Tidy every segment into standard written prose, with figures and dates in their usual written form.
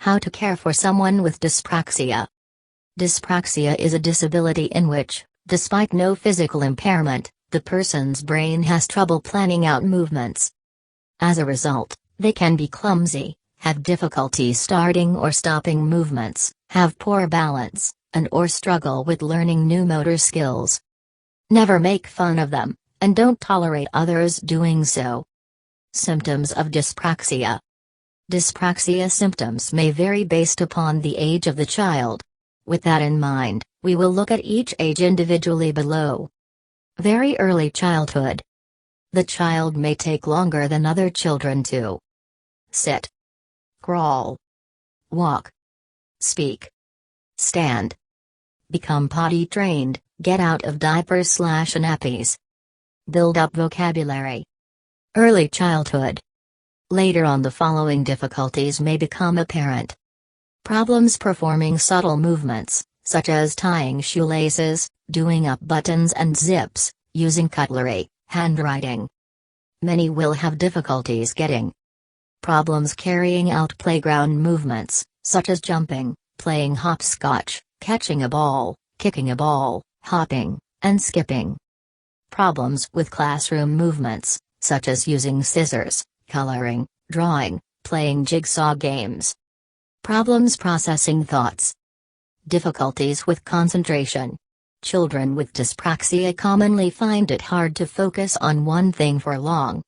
How to care for someone with dyspraxia. Dyspraxia is a disability in which, despite no physical impairment, the person's brain has trouble planning out movements. As a result, they can be clumsy, have difficulty starting or stopping movements, have poor balance, and/or struggle with learning new motor skills. Never make fun of them, and don't tolerate others doing so. Symptoms of dyspraxia. Dyspraxia symptoms may vary based upon the age of the child. With that in mind, we will look at each age individually below. Very early childhood. The child may take longer than other children to sit, crawl, walk, speak, stand, become potty trained, get out of diapers/nappies, build up vocabulary. Early childhood. Later on, the following difficulties may become apparent. Problems performing subtle movements, such as tying shoelaces, doing up buttons and zips, using cutlery, handwriting. Many will have difficulties getting. Problems carrying out playground movements, such as jumping, playing hopscotch, catching a ball, kicking a ball, hopping, and skipping. Problems with classroom movements, such as using scissors, coloring, drawing, playing jigsaw games. Problems processing thoughts. Difficulties with concentration. Children with dyspraxia commonly find it hard to focus on one thing for long.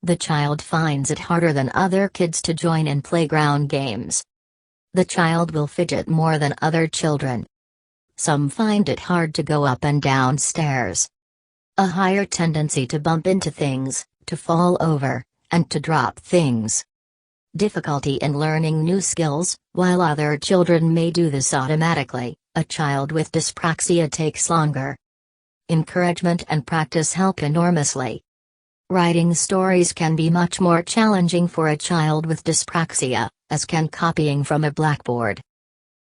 The child finds it harder than other kids to join in playground games. The child will fidget more than other children. Some find it hard to go up and down stairs. A higher tendency to bump into things, to fall over, and to drop things. Difficulty in learning new skills. While other children may do this automatically, a child with dyspraxia takes longer. Encouragement and practice help enormously. Writing stories can be much more challenging for a child with dyspraxia, as can copying from a blackboard.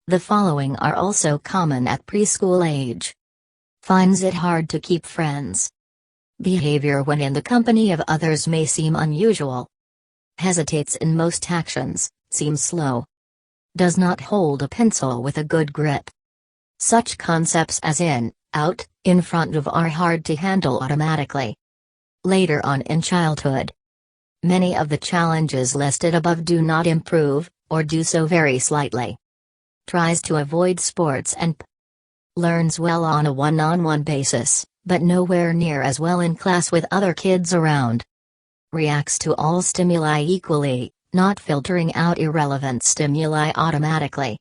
The following are also common at preschool age. Finds it hard to keep friends. Behavior when in the company of others may seem unusual. Hesitates in most actions, seems slow. Does not hold a pencil with a good grip. Such concepts as in, out, in front of are hard to handle automatically. Later on in childhood. Many of the challenges listed above do not improve, or do so very slightly. Tries to avoid sports and learns well on a one-on-one basis, but nowhere near as well in class with other kids around. Reacts to all stimuli equally, not filtering out irrelevant stimuli automatically.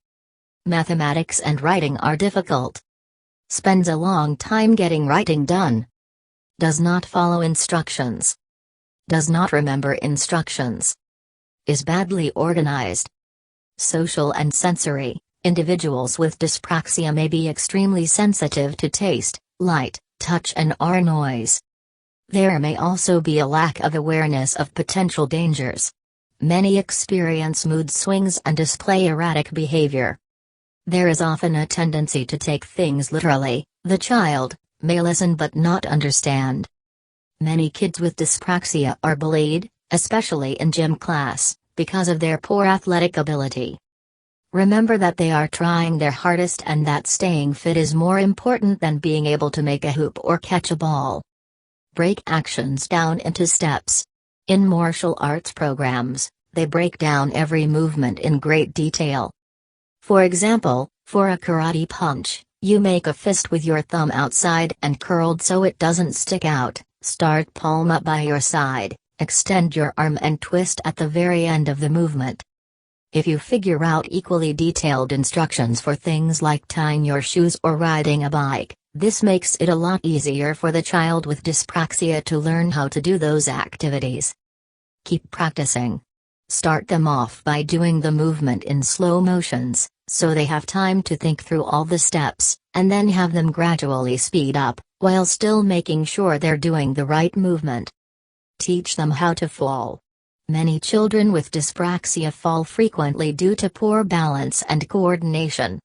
Mathematics and writing are difficult. Spends a long time getting writing done. Does not follow instructions. Does not remember instructions. Is badly organized. Social and sensory. Individuals with dyspraxia may be extremely sensitive to taste, light, touch and/or noise. There may also be a lack of awareness of potential dangers. Many experience mood swings and display erratic behavior. There is often a tendency to take things literally. The child may listen but not understand. Many kids with dyspraxia are bullied, especially in gym class, because of their poor athletic ability. Remember that they are trying their hardest and that staying fit is more important than being able to make a hoop or catch a ball. Break actions down into steps. In martial arts programs, they break down every movement in great detail. For example, for a karate punch, you make a fist with your thumb outside and curled so it doesn't stick out, start palm up by your side, extend your arm and twist at the very end of the movement. If you figure out equally detailed instructions for things like tying your shoes or riding a bike, this makes it a lot easier for the child with dyspraxia to learn how to do those activities. Keep practicing. Start them off by doing the movement in slow motions, so they have time to think through all the steps, and then have them gradually speed up, while still making sure they're doing the right movement. Teach them how to fall. Many children with dyspraxia fall frequently due to poor balance and coordination.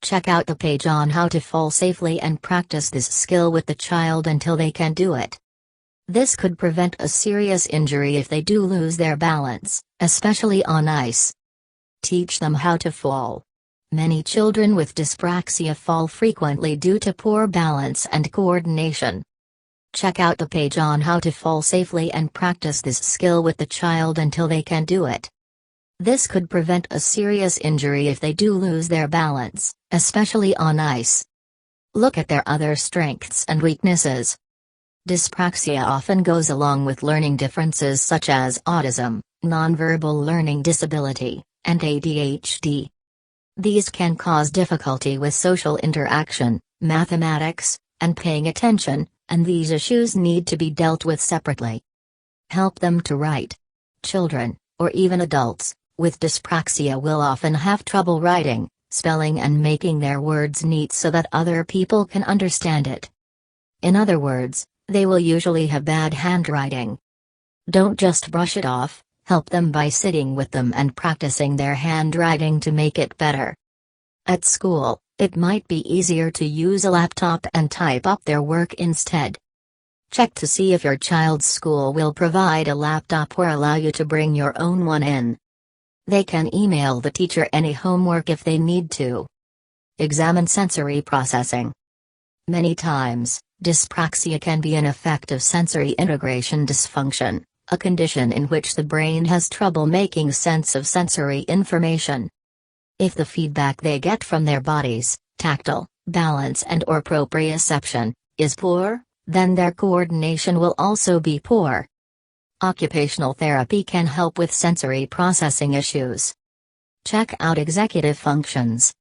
Check out the page on how to fall safely and practice this skill with the child until they can do it. This could prevent a serious injury if they do lose their balance, especially on ice. teach them how to fall. Many children with dyspraxia fall frequently due to poor balance and coordination. Check out the page on how to fall safely and practice this skill with the child until they can do it. This could prevent a serious injury if they do lose their balance, especially on ice. Look at their other strengths and weaknesses. Dyspraxia often goes along with learning differences such as autism, nonverbal learning disability, and ADHD. These can cause difficulty with social interaction, mathematics, and paying attention, and these issues need to be dealt with separately. Help them to write. Children, or even adults, with dyspraxia will often have trouble writing, spelling and making their words neat so that other people can understand it. In other words, they will usually have bad handwriting. Don't just brush it off, help them by sitting with them and practicing their handwriting to make it better. At school, it might be easier to use a laptop and type up their work instead. Check to see if your child's school will provide a laptop or allow you to bring your own one in. They can email the teacher any homework if they need to. Examine sensory processing. Many times, dyspraxia can be an effect of sensory integration dysfunction, a condition in which the brain has trouble making sense of sensory information. If the feedback they get from their bodies, tactile, balance and/or proprioception, is poor, then their coordination will also be poor. Occupational therapy can help with sensory processing issues. Check out executive functions.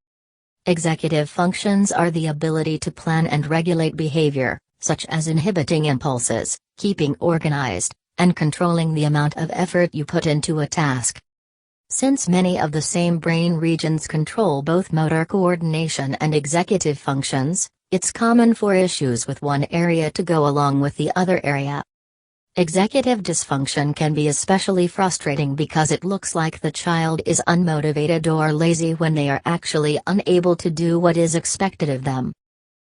Executive functions are the ability to plan and regulate behavior, such as inhibiting impulses, keeping organized, and controlling the amount of effort you put into a task. Since many of the same brain regions control both motor coordination and executive functions, it's common for issues with one area to go along with the other area. Executive dysfunction can be especially frustrating because it looks like the child is unmotivated or lazy when they are actually unable to do what is expected of them.